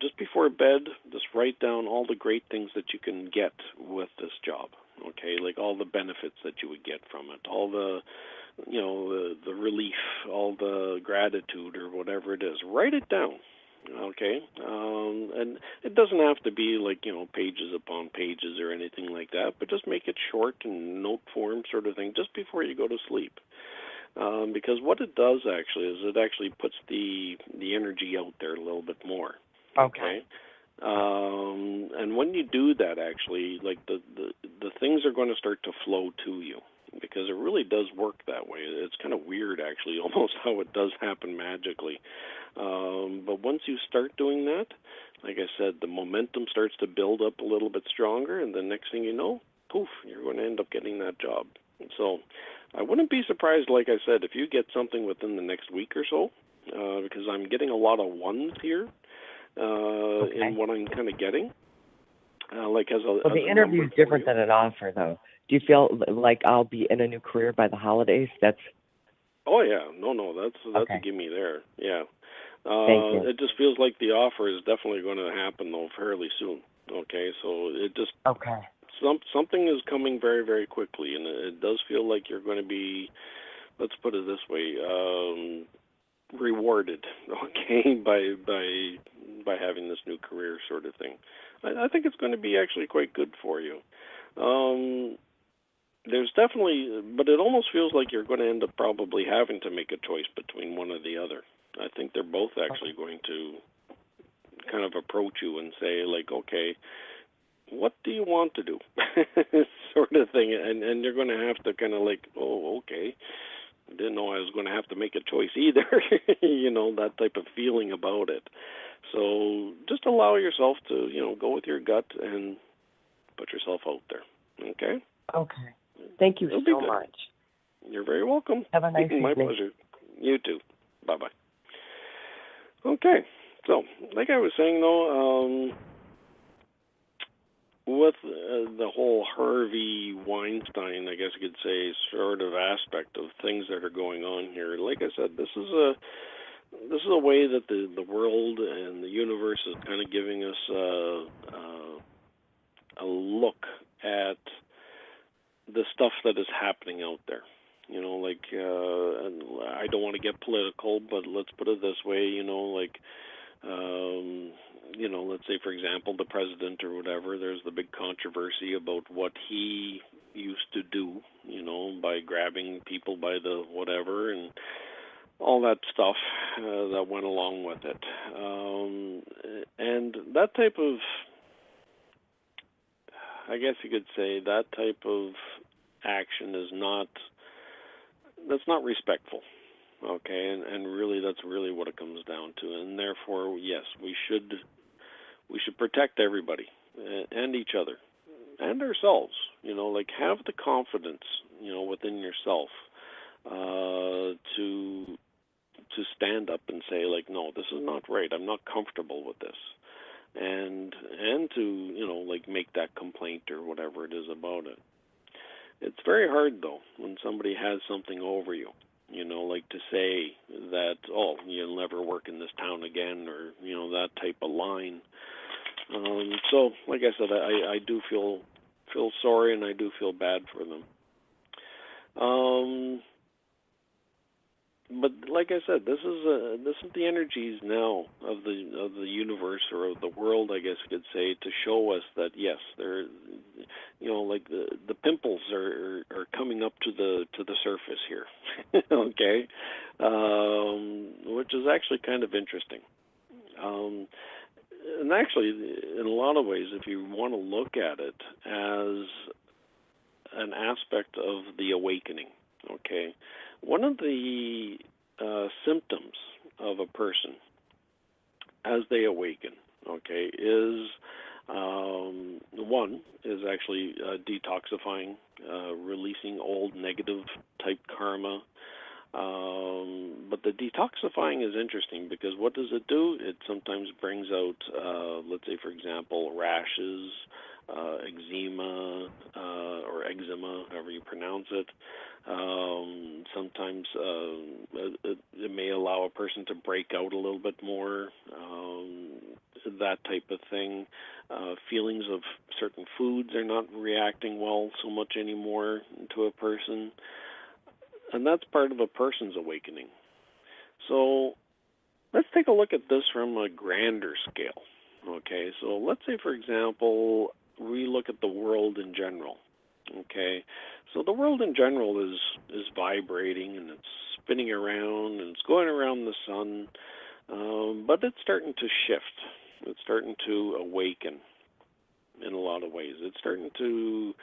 F: just before bed, just write down all the great things that you can get with this job, okay? Like all the benefits that you would get from it, all the, the relief, all the gratitude or whatever it is. Write it down, okay? And it doesn't have to be pages upon pages or anything like that, but just make it short and note form sort of thing just before you go to sleep. Because what it does actually is it actually puts the energy out there a little bit more. Okay. And when you do that, actually, the things are going to start to flow to you, because it really does work that way. It's kind of weird, actually, almost how it does happen magically. But once you start doing that, like I said, the momentum starts to build up a little bit stronger, and the next thing you know, poof, you're going to end up getting that job. So I wouldn't be surprised, like I said, if you get something within the next week or so, because I'm getting a lot of ones here in what I'm kind of getting.
H: The interview is different than an offer, though. Do you feel like I'll be in a new career by the holidays?
F: Oh, yeah. No, that's a gimme there. Yeah.
H: Thank you.
F: It just feels like the offer is definitely going to happen, though, fairly soon. Okay, so it just...
H: Okay.
F: Something is coming very, very quickly, and it does feel like you're going to be, let's put it this way, rewarded, okay, by having this new career sort of thing. I think it's going to be actually quite good for you. There's definitely, but it almost feels like you're going to end up probably having to make a choice between one or the other. I think they're both actually going to kind of approach you and say, okay, what do you want to do? Sort of thing. And you're going to have to kind of okay. I didn't know I was going to have to make a choice either. That type of feeling about it. So just allow yourself to, go with your gut and put yourself out there. Okay?
H: Okay. Thank you so much.
F: You're very welcome.
H: Have a nice evening.
F: My pleasure. You too. Bye-bye. Okay. So, like I was saying, though, with the whole Harvey Weinstein, I guess you could say, sort of aspect of things that are going on here, like I said, this is a way that the world and the universe is kind of giving us a look at the stuff that is happening out there. And I don't want to get political, but let's put it this way, let's say, for example, the president or whatever, there's the big controversy about what he used to do, by grabbing people by the whatever and all that stuff that went along with it. And that type of, I guess you could say, that type of action that's not respectful. Okay, and really that's really what it comes down to. And therefore, yes, we should protect everybody and each other and ourselves, have the confidence, within yourself to stand up and say, like, no, this is not right. I'm not comfortable with this. And to, make that complaint or whatever it is about it. It's very hard, though, when somebody has something over you, to say that, oh, you'll never work in this town again, or, that type of line. So, like I said, I do feel sorry, and I do feel bad for them. But like I said, this is the energies now of the universe, or of the world, I guess you could say, to show us that yes, there, the pimples are coming up to the surface here, okay, which is actually kind of interesting. And actually, in a lot of ways, if you want to look at it as an aspect of the awakening, okay, one of the symptoms of a person as they awaken, okay, is one is actually detoxifying, releasing old negative type karma. But the detoxifying is interesting because what does it do? It sometimes brings out, let's say, for example, rashes, eczema, or eczema, however you pronounce it. Sometimes it may allow a person to break out a little bit more, that type of thing. Feelings of certain foods are not reacting well so much anymore to a person. And that's part of a person's awakening. So let's take a look at this from a grander scale. Okay, so let's say, for example, we look at the world in general. Okay, so the world in general is vibrating, and it's spinning around, and it's going around the sun, but it's starting to shift. It's starting to awaken in a lot of ways. It's starting to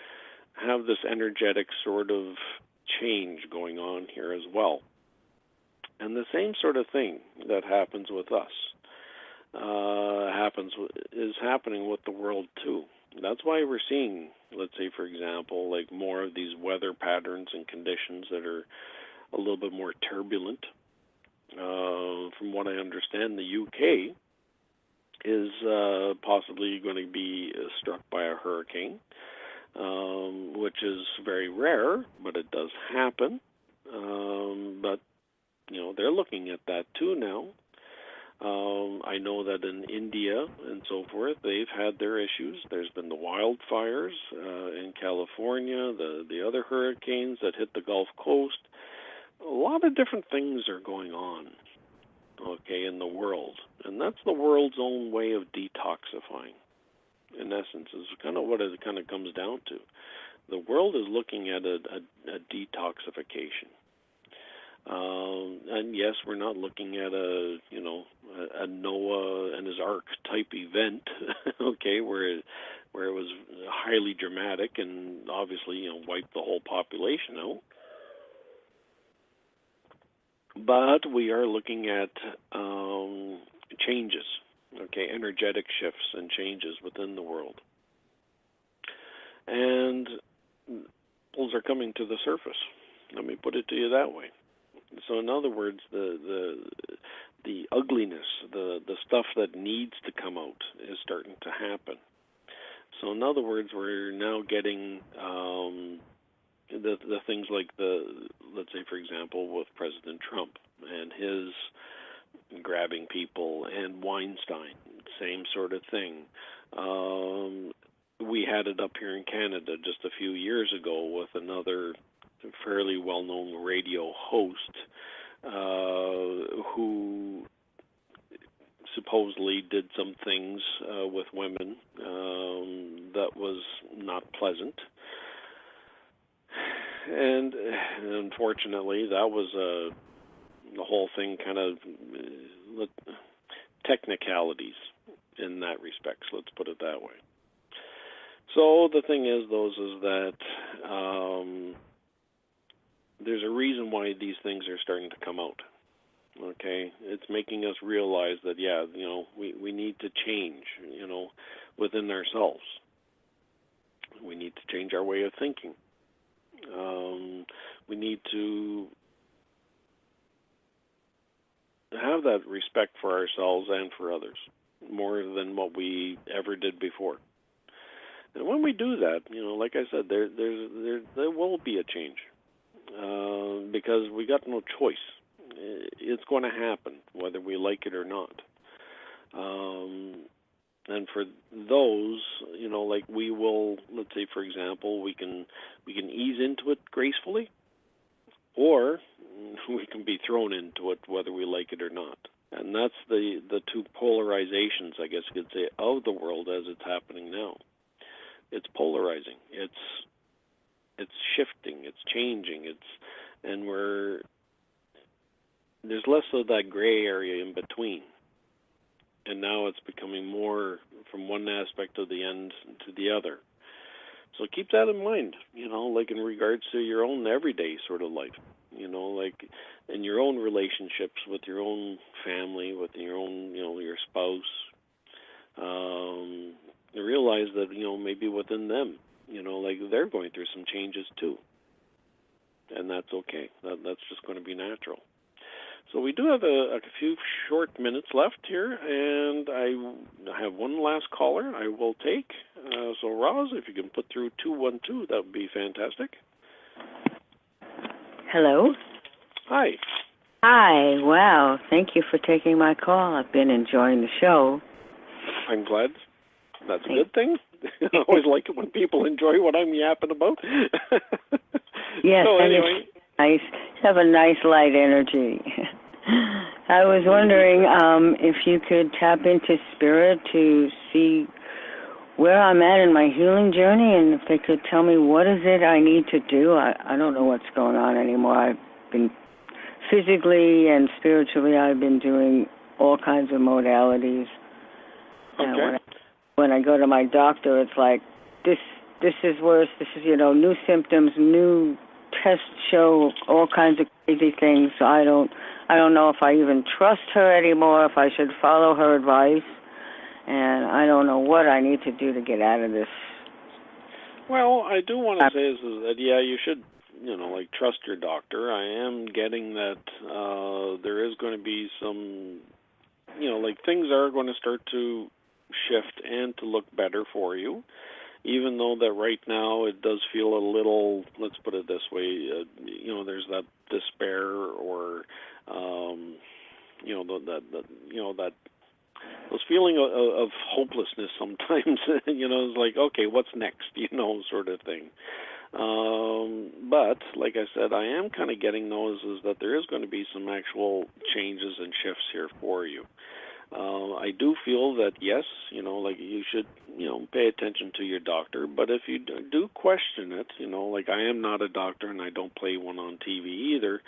F: have this energetic sort of change going on here as well. And the same sort of thing that happens with us is happening with the world too. That's why we're seeing, let's say, for example, like more of these weather patterns and conditions that are a little bit more turbulent. From what I understand, the UK is possibly going to be struck by a hurricane, which is very rare, but it does happen. But, they're looking at that too now. I know that in India and so forth, they've had their issues. There's been the wildfires in California, the other hurricanes that hit the Gulf Coast. A lot of different things are going on, okay, in the world. And that's the world's own way of detoxifying, in essence, is kind of what it kind of comes down to. The world is looking at a detoxification. And yes, we're not looking at a Noah and his Ark type event, okay, where it was highly dramatic and obviously, wiped the whole population out. But we are looking at changes, okay, energetic shifts and changes within the world. And those are coming to the surface. Let me put it to you that way. So in other words, the ugliness, the stuff that needs to come out is starting to happen. So in other words, we're now getting the things like let's say, for example, with President Trump and his grabbing people, and Weinstein, same sort of thing. We had it up here in Canada just a few years ago with another fairly well-known radio host who supposedly did some things with women that was not pleasant. And unfortunately, that was the whole thing kind of technicalities in that respect, so let's put it that way. So the thing is, that there's a reason why these things are starting to come out. Okay, it's making us realize that, we need to change, within ourselves. We need to change our way of thinking. We need to have that respect for ourselves and for others, more than what we ever did before. And when we do that, like I said, there will be a change, because we got no choice. It's going to happen, whether we like it or not. And for those, we will, let's say, for example, we can ease into it gracefully, or we can be thrown into it, whether we like it or not. And that's the two polarizations, I guess you could say, of the world as it's happening now. It's polarizing. It's shifting. It's changing. And there's less of that gray area in between. And now it's becoming more from one aspect of the end to the other. So keep that in mind, like in regards to your own everyday sort of life, like in your own relationships with your own family, with your own, your spouse. Realize that, maybe within them, like they're going through some changes too. And that's okay. That's just going to be natural. So we do have a few short minutes left here, and I have one last caller I will take. So, Roz, if you can put through 212, that would be fantastic.
I: Hello.
F: Hi.
I: Hi. Wow. Thank you for taking my call. I've been enjoying the show.
F: I'm glad. That's a good thing. I always like it when people enjoy what I'm yapping about.
I: Yes.
F: So
I: and
F: anyway.
I: it's nice. You have a nice light energy. I was wondering if you could tap into spirit to see where I'm at in my healing journey, and if they could tell me what is it I need to do. I don't know what's going on anymore. I've been physically and spiritually, I've been doing all kinds of modalities.
F: Okay.
I: When I go to my doctor, it's like, this is worse, this is, new symptoms, new tests show all kinds of crazy things. So I don't know if I even trust her anymore, if I should follow her advice, and I don't know what I need to do to get out of this.
F: Well, I do want to say is that, you should, trust your doctor. I am getting that there is going to be some, things are going to start to shift and to look better for you, even though that right now it does feel a little, let's put it this way, there's that despair or, that those feeling of hopelessness sometimes, it's like, okay, what's next, sort of thing. But, like I said, I am kind of getting those is that there is going to be some actual changes and shifts here for you. I do feel that, yes, you should, pay attention to your doctor, but if you do question it, I am not a doctor and I don't play one on TV either,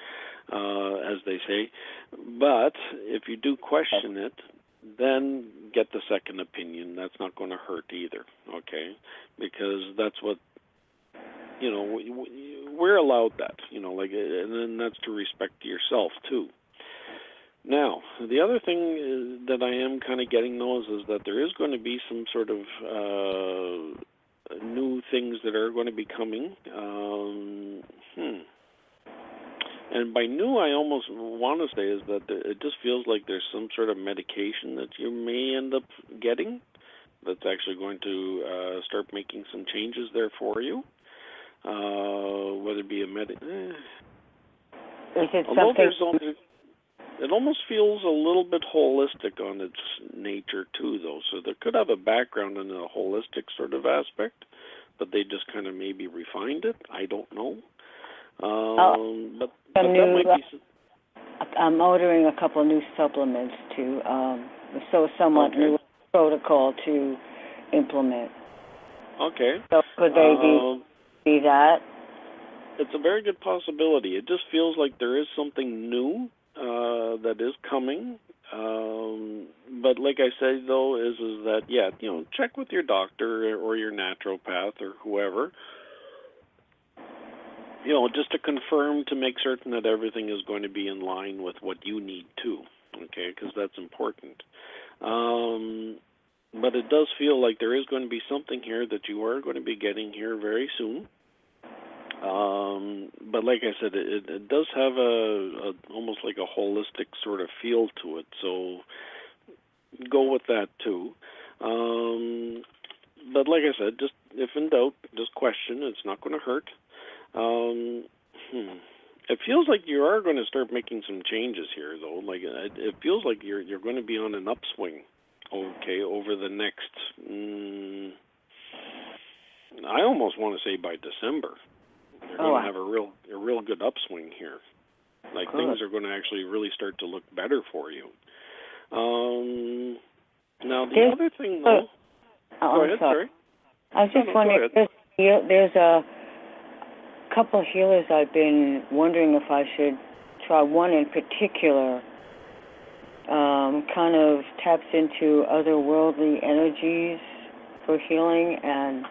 F: as they say, but if you do question it, then get the second opinion. That's not going to hurt either, okay? Because that's what, we're allowed that, and then that's to respect yourself too. Now, the other thing that I am kind of getting those is that there is going to be some sort of new things that are going to be coming. And by new, I almost want to say is that it just feels like there's some sort of medication that you may end up getting that's actually going to start making some changes there for you, whether it be a
I: Is it something?
F: It almost feels a little bit holistic on its nature, too, though. So there could have a background in a holistic sort of aspect, but they just kind of maybe refined it. I don't know. But that might be...
I: I'm ordering a couple of new supplements to so somewhat new protocol to implement.
F: Okay.
I: So could they be that?
F: It's a very good possibility. It just feels like there is something new that is coming. But like I said, though, is that, check with your doctor or your naturopath or whoever, just to confirm, to make certain that everything is going to be in line with what you need too, okay, because that's important. But it does feel like there is going to be something here that you are going to be getting here very soon. But like I said, it does have a almost like a holistic sort of feel to it, so go with that too. But like I said, just if in doubt, just question. It's not going to hurt. It feels like you are going to start making some changes here, though. Like it feels like you're going to be on an upswing, okay, over the next. I almost want to say by December. You're going to have a real good upswing here. Like things are going to actually really start to look better for you. Now the other thing, though. Go ahead. Sorry.
I: I was just wondering. There's a couple of healers I've been wondering if I should try. One in particular kind of taps into otherworldly energies for healing, and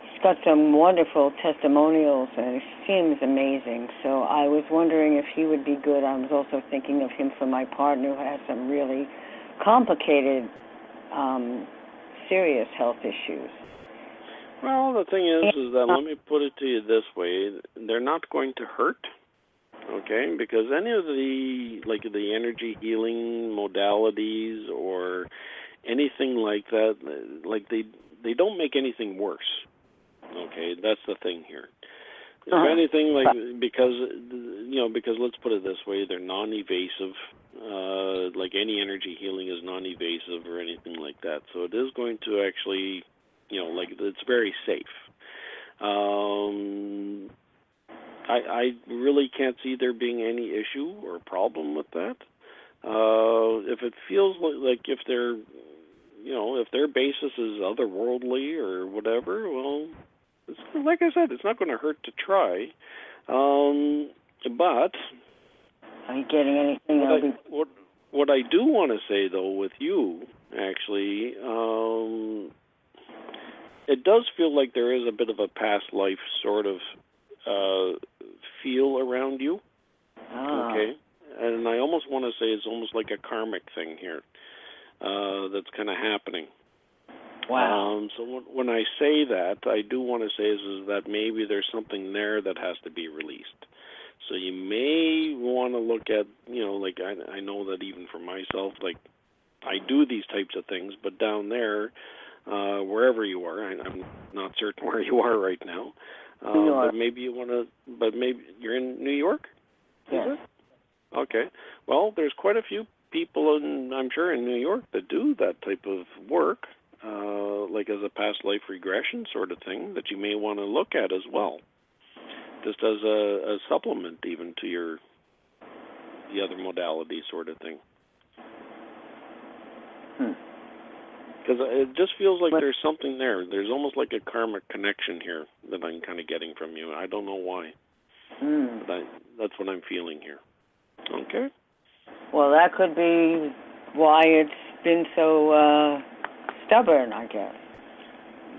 I: he's got some wonderful testimonials, and it seems amazing. So I was wondering if he would be good. I was also thinking of him for my partner who has some really complicated, serious health issues.
F: Well, the thing is that, let me put it to you this way, they're not going to hurt, okay, because any of the energy healing modalities or anything like that, like they don't make anything worse, okay, that's the thing here. If anything, because let's put it this way, they're non-evasive, like any energy healing is non-evasive or anything like that, so it is going to actually, it's very safe. I really can't see there being any issue or problem with that. If it feels like if their basis is otherworldly or whatever, well, like I said, it's not going to hurt to try. But
I: are you getting anything?
F: What I do want to say, though, with you, actually, it does feel like there is a bit of a past life sort of feel around you. Okay? And I almost want to say it's almost like a karmic thing here that's kind of happening.
I: Wow.
F: So when I say that, I do want to say is that maybe there's something there that has to be released. So you may want to look at, like I know that even for myself, like I do these types of things, but down there, wherever you are, I'm not certain where you are right now, but maybe you want to, but maybe you're in New York?
I: Yes.
F: Is it? Okay. Well, there's quite a few people, I'm sure, in New York that do that type of work, like as a past life regression sort of thing that you may want to look at as well, just as a supplement even to the other modality sort of thing. Because it just feels like there's something there. There's almost like a karmic connection here that I'm kind of getting from you. I don't know why. But that's what I'm feeling here. Okay?
I: Well, that could be why it's been so stubborn, I guess.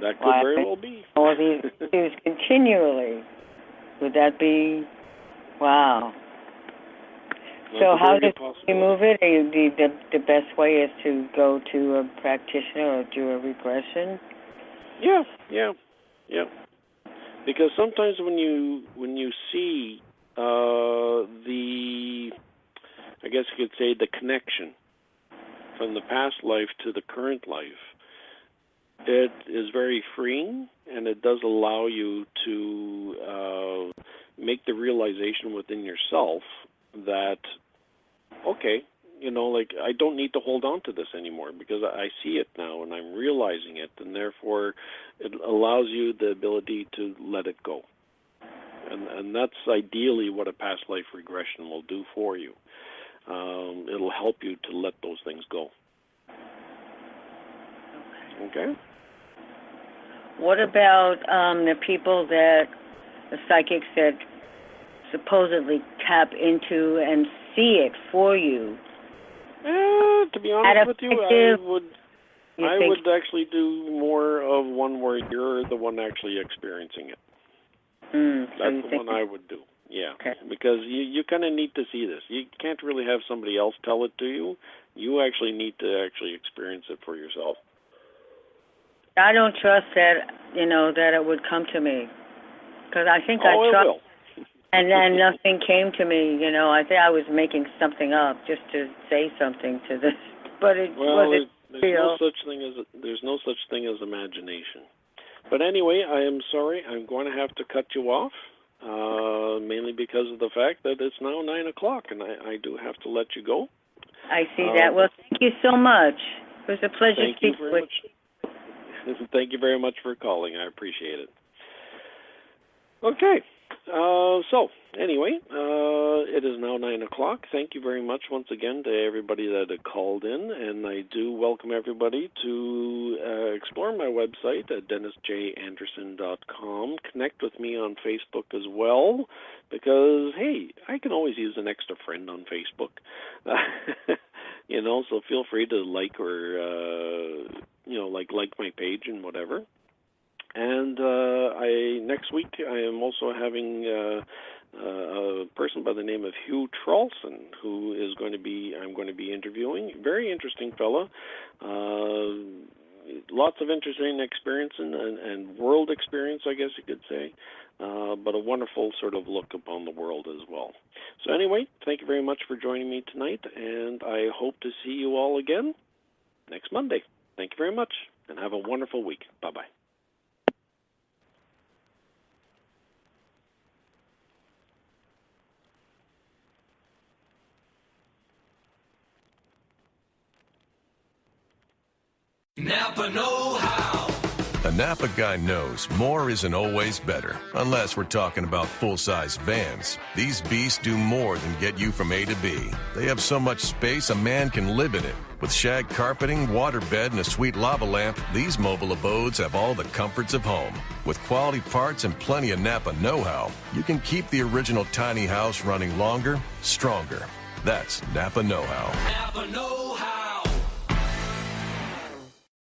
F: That could very well be.
I: All these issues continually. Would that be? Wow.
F: That's
I: so how do you move it? The best way is to go to a practitioner or do a regression?
F: Yeah. Because sometimes when you see I guess you could say the connection from the past life to the current life, it is very freeing, and it does allow you to make the realization within yourself that, okay, like I don't need to hold on to this anymore because I see it now and I'm realizing it, and therefore it allows you the ability to let it go. And that's ideally what a past life regression will do for you. It'll help you to let those things go. Okay?
I: What about the people the psychics that supposedly tap into and see it for you?
F: To be honest with you, I would actually do more of one where you're the one actually experiencing it. That's the one I would do. Yeah, okay. Because you kind of need to see this. You can't really have somebody else tell it to you. You actually need to actually experience it for yourself.
I: I don't trust that, that it would come to me. Because I think I trust.
F: It will.
I: And then nothing came to me, I think I was making something up just to say something to this. But it wasn't real.
F: There's no such thing as imagination. But anyway, I am sorry. I'm going to have to cut you off, mainly because of the fact that it's now 9 o'clock, and I do have to let you go.
I: I see that. Well, thank you so much. It was a pleasure speaking with
F: you. Thank you very much for calling. I appreciate it. Okay. So, anyway, it is now 9 o'clock. Thank you very much once again to everybody that had called in, and I do welcome everybody to explore my website at DennisJAnderson.com. Connect with me on Facebook as well, because, hey, I can always use an extra friend on Facebook. So feel free to like or, like my page and whatever. And next week I am also having a person by the name of Hugh Trolson, who I'm going to be interviewing. Very interesting fella. Lots of interesting experience and world experience, I guess you could say, but a wonderful sort of look upon the world as well. So anyway, thank you very much for joining me tonight, and I hope to see you all again next Monday. Thank you very much, and have a wonderful week. Bye-bye.
J: Napa know-how. A Napa guy knows more isn't always better, unless we're talking about full-size vans. These beasts do more than get you from A to B. They have so much space a man can live in it. With shag carpeting, waterbed, and a sweet lava lamp, these mobile abodes have all the comforts of home. With quality parts and plenty of Napa know-how, you can keep the original tiny house running longer, stronger. That's Napa know-how. Napa know-how.